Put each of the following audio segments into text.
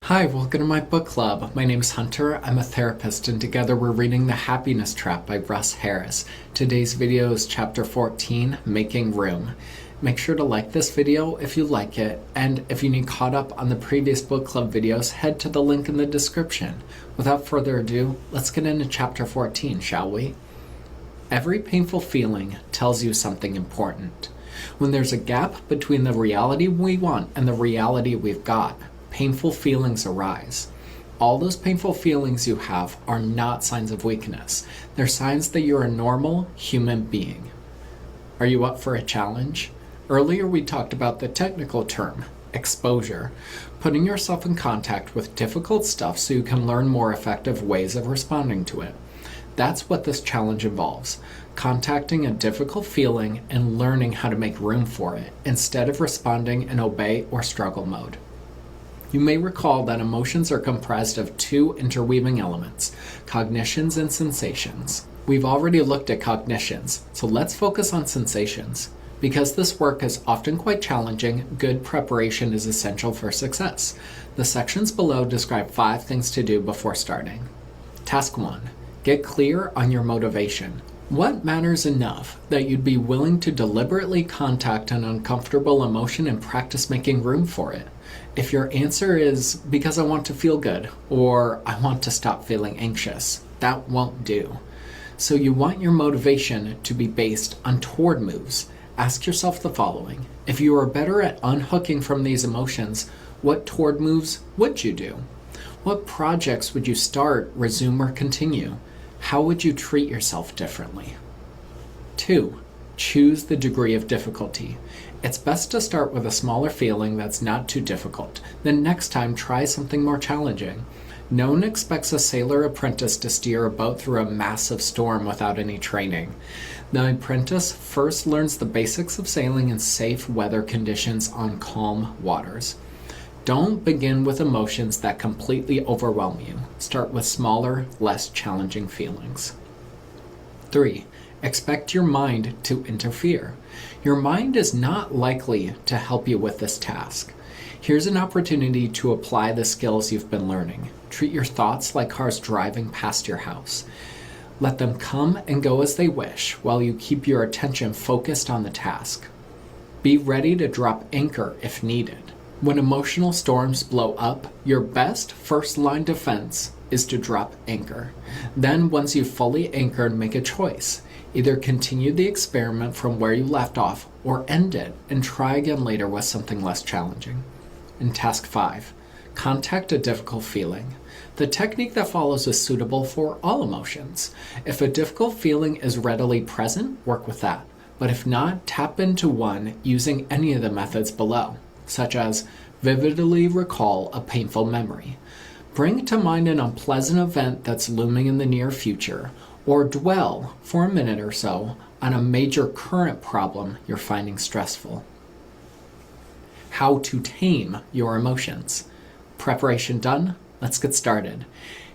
Hi, welcome to my book club. My name is Hunter. I'm a therapist, and together we're reading The Happiness Trap by Russ Harris. Today's video is Chapter 14, Making Room. Make sure to like this video if you like it, and if you need caught up on the previous book club videos, head to the link in the description. Without further ado, let's get into Chapter 14, shall we? Every painful feeling tells you something important. When there's a gap between the reality we want and the reality we've got, painful feelings arise. All those painful feelings you have are not signs of weakness. They're signs that you're a normal human being. Are you up for a challenge? Earlier we talked about the technical term, exposure, putting yourself in contact with difficult stuff so you can learn more effective ways of responding to it. That's what this challenge involves, contacting a difficult feeling and learning how to make room for it, instead of responding in obey or struggle mode. You may recall that emotions are comprised of two interweaving elements, cognitions and sensations. We've already looked at cognitions, so let's focus on sensations. Because this work is often quite challenging, good preparation is essential for success. The sections below describe 5 things to do before starting. Task 1. Get clear on your motivation. What matters enough that you'd be willing to deliberately contact an uncomfortable emotion and practice making room for it? If your answer is because I want to feel good or I want to stop feeling anxious, that won't do. So you want your motivation to be based on toward moves. Ask yourself the following. If you are better at unhooking from these emotions, what toward moves would you do? What projects would you start, resume, or continue? How would you treat yourself differently? 2. Choose the degree of difficulty. It's best to start with a smaller feeling that's not too difficult. Then next time, try something more challenging. No one expects a sailor apprentice to steer a boat through a massive storm without any training. The apprentice first learns the basics of sailing in safe weather conditions on calm waters. Don't begin with emotions that completely overwhelm you. Start with smaller, less challenging feelings. 3. Expect your mind to interfere. Your mind is not likely to help you with this task. Here's an opportunity to apply the skills you've been learning. Treat your thoughts like cars driving past your house. Let them come and go as they wish while you keep your attention focused on the task. Be ready to drop anchor if needed. When emotional storms blow up, your best first-line defense is to drop anchor. Then, once you've fully anchored, make a choice. Either continue the experiment from where you left off or end it and try again later with something less challenging. In Task 5, contact a difficult feeling. The technique that follows is suitable for all emotions. If a difficult feeling is readily present, work with that. But if not, tap into one using any of the methods below, such as vividly recall a painful memory, bring to mind an unpleasant event that's looming in the near future, or dwell for a minute or so on a major current problem you're finding stressful. How to tame your emotions. Preparation done? Let's get started.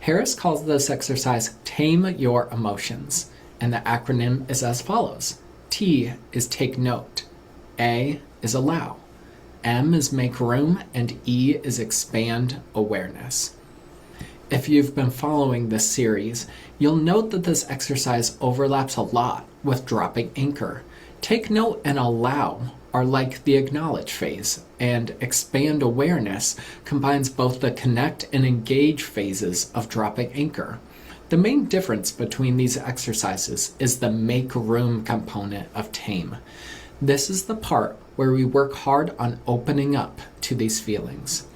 Harris calls this exercise Tame Your Emotions, and the acronym is as follows. T is take note, A is allow, M is make room, and E is expand awareness. If you've been following this series, you'll note that this exercise overlaps a lot with dropping anchor. Take note and allow are like the acknowledge phase, and expand awareness combines both the connect and engage phases of dropping anchor. The main difference between these exercises is the make room component of tame. This is the part where we work hard on opening up to these feelings.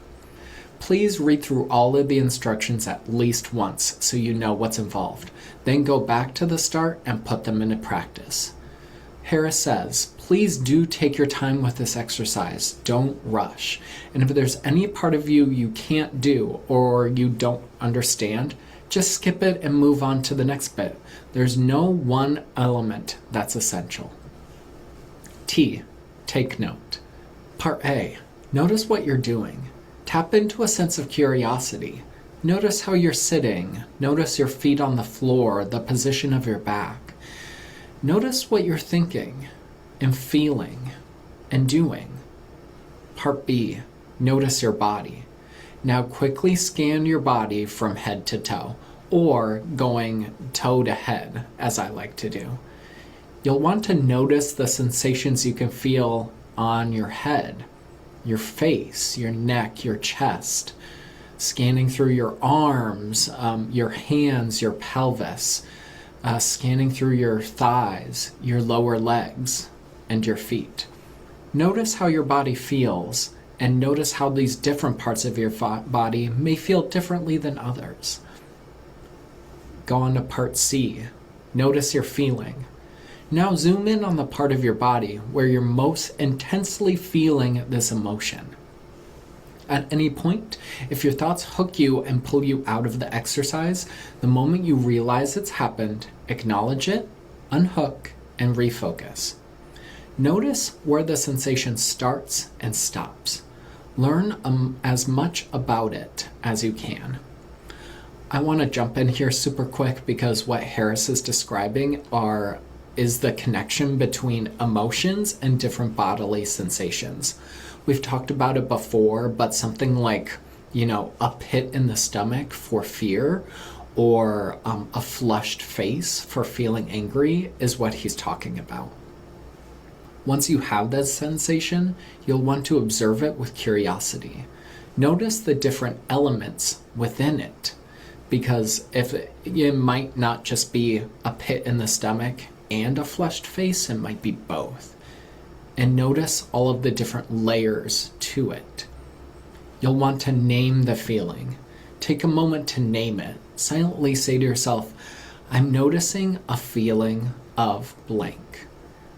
Please read through all of the instructions at least once so you know what's involved. Then go back to the start and put them into practice. Harris says, please do take your time with this exercise. Don't rush. And if there's any part of you can't do or you don't understand, just skip it and move on to the next bit. There's no one element that's essential. T, take note. Part A, notice what you're doing. Tap into a sense of curiosity. Notice how you're sitting. Notice your feet on the floor, the position of your back. Notice what you're thinking and feeling and doing. Part B, notice your body. Now quickly scan your body from head to toe, or going toe to head, as I like to do. You'll want to notice the sensations you can feel on your head, your face, your neck, your chest, scanning through your arms, your hands, your pelvis, scanning through your thighs, your lower legs, and your feet. Notice how your body feels, and notice how these different parts of your body may feel differently than others. Go on to part C. Notice your feeling. Now zoom in on the part of your body where you're most intensely feeling this emotion. At any point, if your thoughts hook you and pull you out of the exercise, the moment you realize it's happened, acknowledge it, unhook, and refocus. Notice where the sensation starts and stops. Learn as much about it as you can. I want to jump in here super quick because what Harris is describing is the connection between emotions and different bodily sensations. We've talked about it before, but something like, a pit in the stomach for fear, or a flushed face for feeling angry is what he's talking about. Once you have that sensation, you'll want to observe it with curiosity. Notice the different elements within it, because it might not just be a pit in the stomach and a flushed face, it might be both. And notice all of the different layers to it. You'll want to name the feeling. Take a moment to name it. Silently say to yourself, I'm noticing a feeling of blank.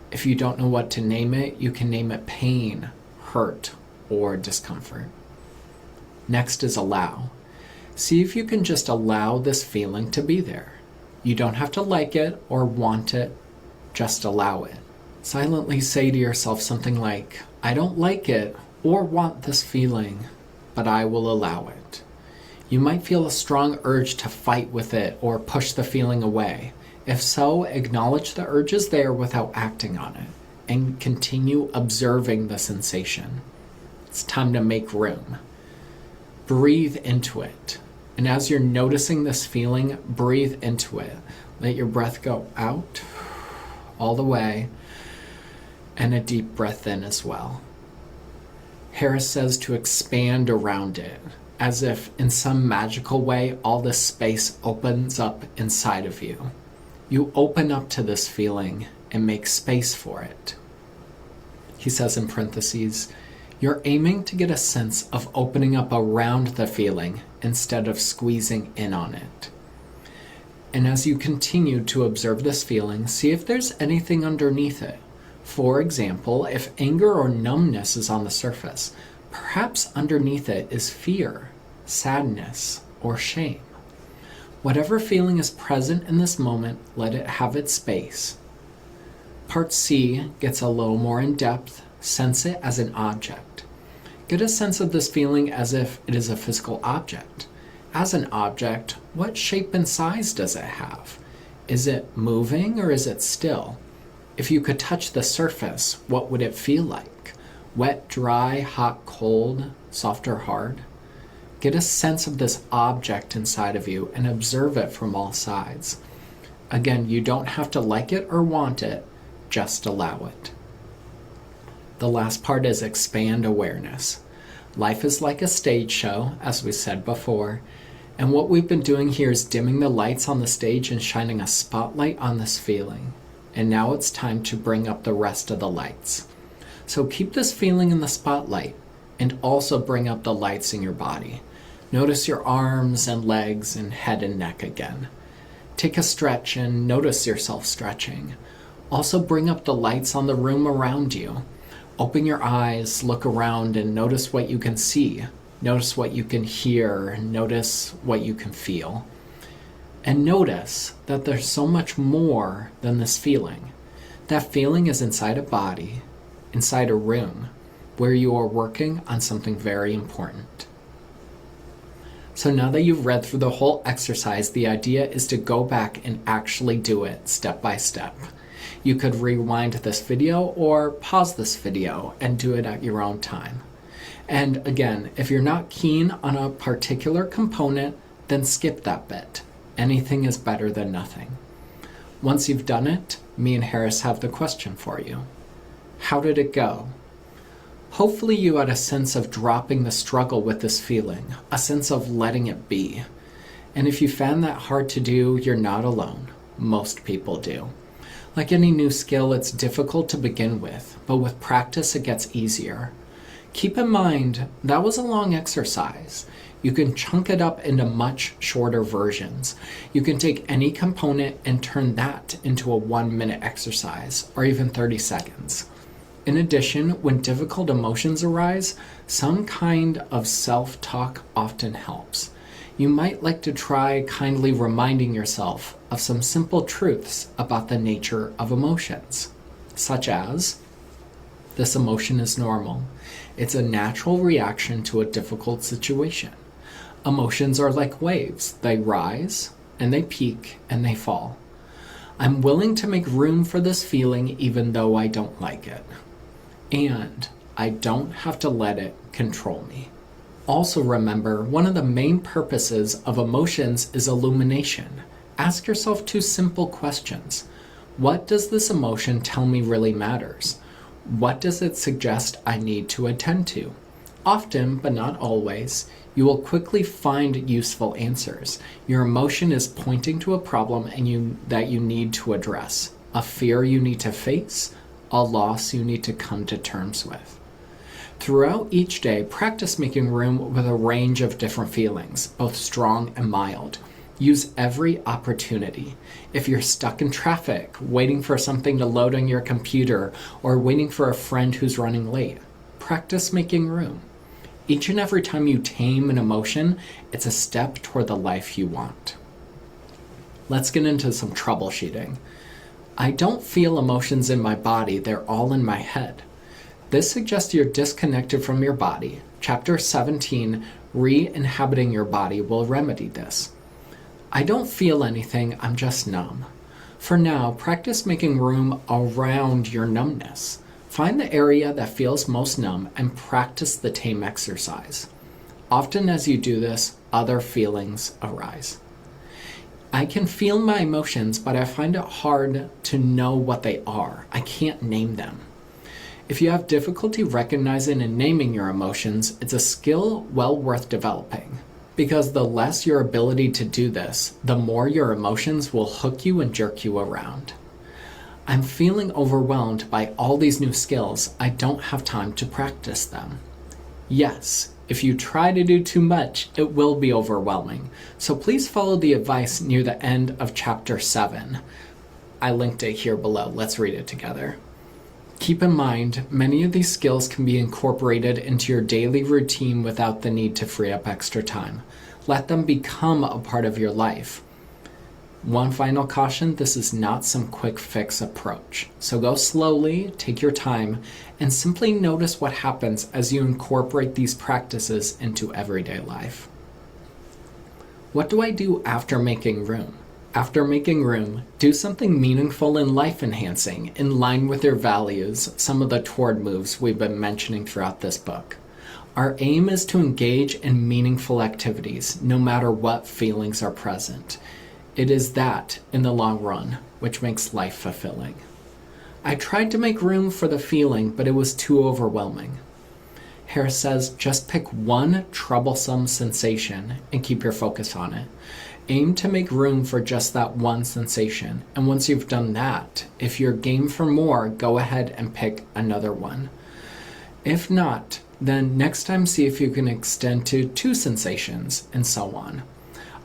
If you don't know what to name it, you can name it pain, hurt, or discomfort. Next is allow. See if you can just allow this feeling to be there. You don't have to like it or want it, just allow it. Silently say to yourself something like, I don't like it or want this feeling, but I will allow it. You might feel a strong urge to fight with it or push the feeling away. If so, acknowledge the urge is there without acting on it and continue observing the sensation. It's time to make room. Breathe into it. And as you're noticing this feeling, breathe into it. Let your breath go out all the way, and a deep breath in as well. Harris says to expand around it, as if in some magical way all this space opens up inside of you. You open up to this feeling and make space for it. He says in parentheses, you're aiming to get a sense of opening up around the feeling instead of squeezing in on it. And as you continue to observe this feeling, see if there's anything underneath it. For example, if anger or numbness is on the surface, perhaps underneath it is fear, sadness, or shame. Whatever feeling is present in this moment, let it have its space. Part C gets a little more in depth. Sense it as an object. Get a sense of this feeling as if it is a physical object. As an object, what shape and size does it have? Is it moving or is it still? If you could touch the surface, what would it feel like? Wet, dry, hot, cold, soft or hard? Get a sense of this object inside of you and observe it from all sides. Again, you don't have to like it or want it, just allow it. The last part is expand awareness. Life is like a stage show, as we said before, and what we've been doing here is dimming the lights on the stage and shining a spotlight on this feeling. And now it's time to bring up the rest of the lights. So keep this feeling in the spotlight and also bring up the lights in your body. Notice your arms and legs and head and neck again. Take a stretch and notice yourself stretching. Also bring up the lights on the room around you. Open your eyes, look around, and notice what you can see. Notice what you can hear, and notice what you can feel. And notice that there's so much more than this feeling. That feeling is inside a body, inside a room, where you are working on something very important. So now that you've read through the whole exercise, the idea is to go back and actually do it step by step. You could rewind this video or pause this video and do it at your own time. And again, if you're not keen on a particular component, then skip that bit. Anything is better than nothing. Once you've done it, me and Harris have the question for you. How did it go? Hopefully you had a sense of dropping the struggle with this feeling, a sense of letting it be. And if you found that hard to do, you're not alone. Most people do. Like any new skill, it's difficult to begin with, but with practice it gets easier. Keep in mind, that was a long exercise. You can chunk it up into much shorter versions. You can take any component and turn that into a 1-minute exercise, or even 30 seconds. In addition, when difficult emotions arise, some kind of self-talk often helps. You might like to try kindly reminding yourself of some simple truths about the nature of emotions, such as, this emotion is normal. It's a natural reaction to a difficult situation. Emotions are like waves. They rise, and they peak, and they fall. I'm willing to make room for this feeling even though I don't like it. And I don't have to let it control me. Also remember, one of the main purposes of emotions is illumination. Ask yourself 2 simple questions. What does this emotion tell me really matters? What does it suggest I need to attend to? Often, but not always, you will quickly find useful answers. Your emotion is pointing to a problem that you need to address, a fear you need to face, a loss you need to come to terms with. Throughout each day, practice making room with a range of different feelings, both strong and mild. Use every opportunity. If you're stuck in traffic, waiting for something to load on your computer, or waiting for a friend who's running late, practice making room. Each and every time you tame an emotion, it's a step toward the life you want. Let's get into some troubleshooting. I don't feel emotions in my body, they're all in my head. This suggests you're disconnected from your body. Chapter 17, Re-inhabiting Your Body, will remedy this. I don't feel anything, I'm just numb. For now, practice making room around your numbness. Find the area that feels most numb and practice the tame exercise. Often as you do this, other feelings arise. I can feel my emotions, but I find it hard to know what they are. I can't name them. If you have difficulty recognizing and naming your emotions, it's a skill well worth developing. Because the less your ability to do this, the more your emotions will hook you and jerk you around. I'm feeling overwhelmed by all these new skills. I don't have time to practice them. Yes, if you try to do too much, it will be overwhelming. So please follow the advice near the end of chapter 7. I linked it here below. Let's read it together. Keep in mind, many of these skills can be incorporated into your daily routine without the need to free up extra time. Let them become a part of your life. One final caution, this is not some quick fix approach. So go slowly, take your time, and simply notice what happens as you incorporate these practices into everyday life. What do I do after making room? After making room, do something meaningful and life-enhancing in line with your values, some of the toward moves we've been mentioning throughout this book. Our aim is to engage in meaningful activities, no matter what feelings are present. It is that, in the long run, which makes life fulfilling. I tried to make room for the feeling, but it was too overwhelming. Harris says, just pick one troublesome sensation and keep your focus on it. Aim to make room for just that one sensation, and once you've done that, if you're game for more, go ahead and pick another one. If not, then next time see if you can extend to 2 sensations, and so on.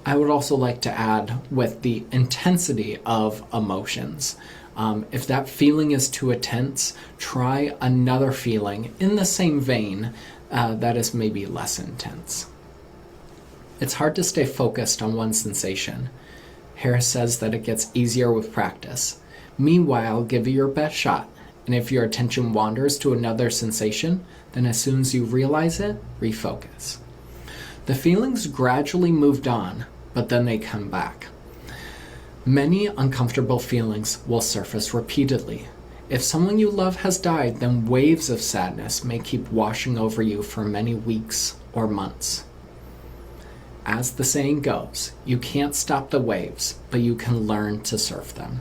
I would also like to add with the intensity of emotions. If that feeling is too intense, try another feeling in the same vein that is maybe less intense. It's hard to stay focused on one sensation. Harris says that it gets easier with practice. Meanwhile, give it your best shot, and if your attention wanders to another sensation, then as soon as you realize it, refocus. The feelings gradually moved on, but then they come back. Many uncomfortable feelings will surface repeatedly. If someone you love has died, then waves of sadness may keep washing over you for many weeks or months. As the saying goes, you can't stop the waves, but you can learn to surf them.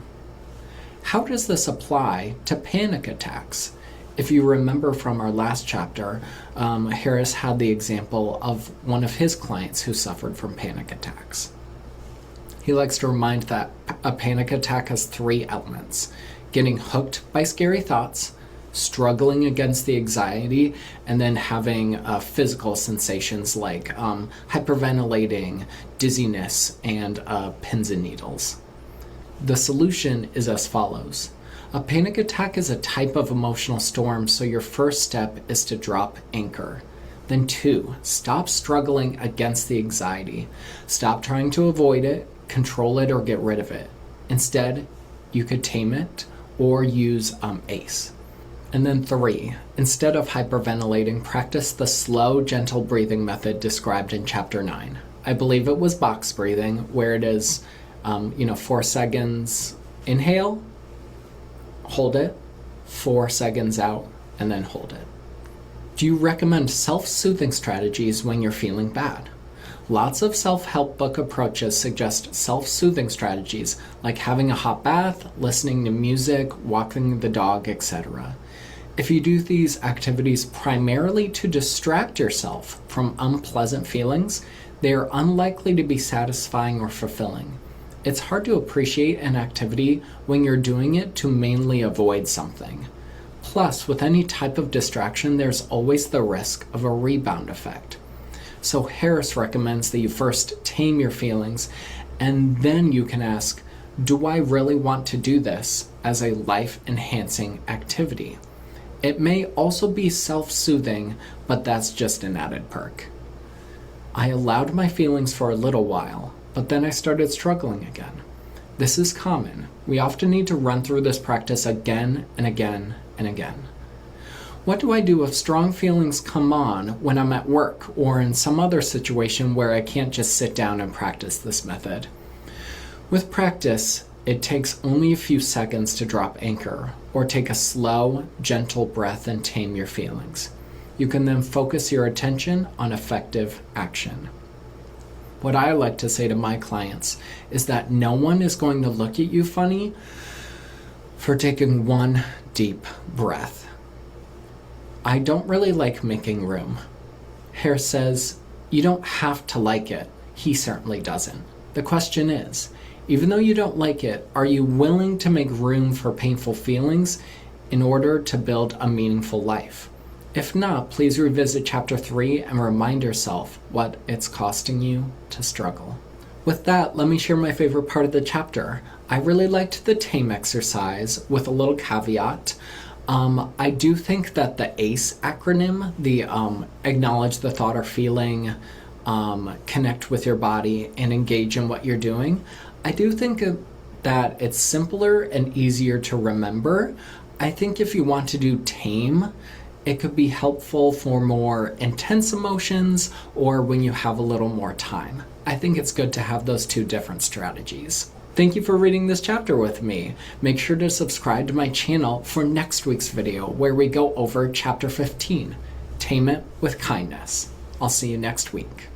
How does this apply to panic attacks? If you remember from our last chapter, Harris had the example of one of his clients who suffered from panic attacks. He likes to remind that a panic attack has 3 elements: getting hooked by scary thoughts, struggling against the anxiety, and then having physical sensations like hyperventilating, dizziness, and pins and needles. The solution is as follows. A panic attack is a type of emotional storm, so your first step is to drop anchor. Then 2, stop struggling against the anxiety. Stop trying to avoid it, control it, or get rid of it. Instead, you could tame it or use ACE. And then 3, instead of hyperventilating, practice the slow, gentle breathing method described in chapter 9. I believe it was box breathing, where it is 4 seconds inhale, hold it, 4 seconds out, and then hold it. Do you recommend self-soothing strategies when you're feeling bad? Lots of self-help book approaches suggest self-soothing strategies like having a hot bath, listening to music, walking the dog, etc. If you do these activities primarily to distract yourself from unpleasant feelings, they are unlikely to be satisfying or fulfilling. It's hard to appreciate an activity when you're doing it to mainly avoid something. Plus, with any type of distraction, there's always the risk of a rebound effect. So Harris recommends that you first tame your feelings, and then you can ask, do I really want to do this as a life-enhancing activity? It may also be self-soothing, but that's just an added perk. I allowed my feelings for a little while, but then I started struggling again. This is common. We often need to run through this practice again and again and again. What do I do if strong feelings come on when I'm at work or in some other situation where I can't just sit down and practice this method? With practice, it takes only a few seconds to drop anchor or take a slow, gentle breath and tame your feelings. You can then focus your attention on effective action. What I like to say to my clients is that no one is going to look at you funny for taking one deep breath. I don't really like making room. Harris says, you don't have to like it. He certainly doesn't. The question is, even though you don't like it, are you willing to make room for painful feelings in order to build a meaningful life? If not, please revisit chapter 3 and remind yourself what it's costing you to struggle. With that, let me share my favorite part of the chapter. I really liked the TAME exercise with a little caveat. I do think that the ACE acronym, the acknowledge the thought or feeling, connect with your body, and engage in what you're doing, I do think that it's simpler and easier to remember. I think if you want to do TAME, it could be helpful for more intense emotions or when you have a little more time. I think it's good to have those 2 different strategies. Thank you for reading this chapter with me. Make sure to subscribe to my channel for next week's video where we go over chapter 15, Tame It with Kindness. I'll see you next week.